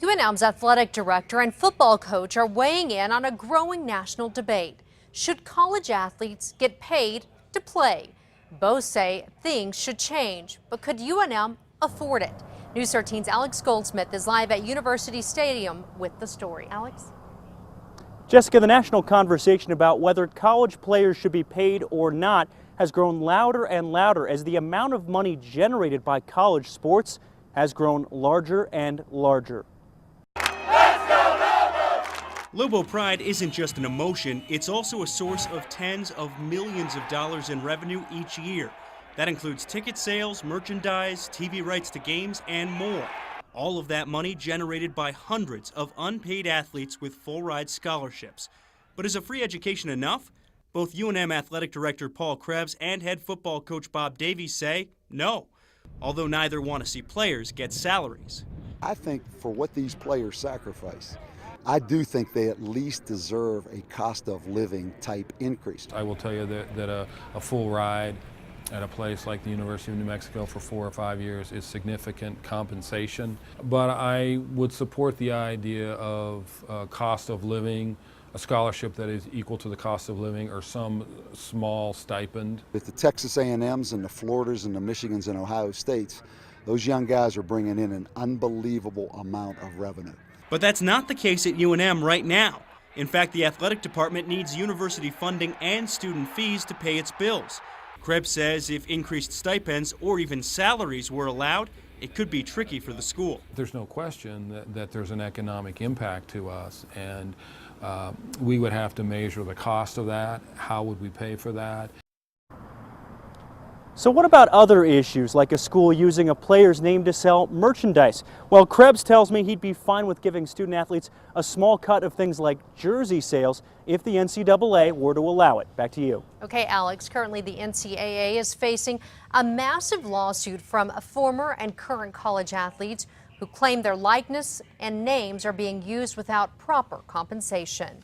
UNM's athletic director and football coach are weighing in on a growing national debate. Should college athletes get paid to play? Both say things should change, but could UNM afford it? News 13's Alex Goldsmith is live at University Stadium with the story. Alex? Jessica, the national conversation about whether college players should be paid or not has grown louder and louder as the amount of money generated by college sports has grown larger and larger. Lobo pride isn't just an emotion, it's also a source of tens of millions of dollars in revenue each year. That includes ticket sales, merchandise, TV rights to games, and more. All of that money generated by hundreds of unpaid athletes with full-ride scholarships. But is a free education enough? Both UNM athletic director Paul Krebs and head football coach Bob Davies say no, although neither want to see players get salaries. I think for what these players sacrifice, I do think they at least deserve a cost of living type increase. I will tell you that a full ride at a place like the University of New Mexico for 4 or 5 years is significant compensation. But I would support the idea of cost of living, a scholarship that is equal to the cost of living, or some small stipend. With the Texas A&Ms and the Floridas and the Michigans and Ohio States, those young guys are bringing in an unbelievable amount of revenue. But that's not the case at UNM right now. In fact, the athletic department needs university funding and student fees to pay its bills. Krebs says if increased stipends or even salaries were allowed, it could be tricky for the school. There's no question that there's an economic impact to us, and we would have to measure the cost of that. How would we pay for that? So what about other issues, like a school using a player's name to sell merchandise? Well, Krebs tells me he'd be fine with giving student athletes a small cut of things like jersey sales if the NCAA were to allow it. Back to you. Okay, Alex, currently the NCAA is facing a massive lawsuit from former and current college athletes who claim their likeness and names are being used without proper compensation.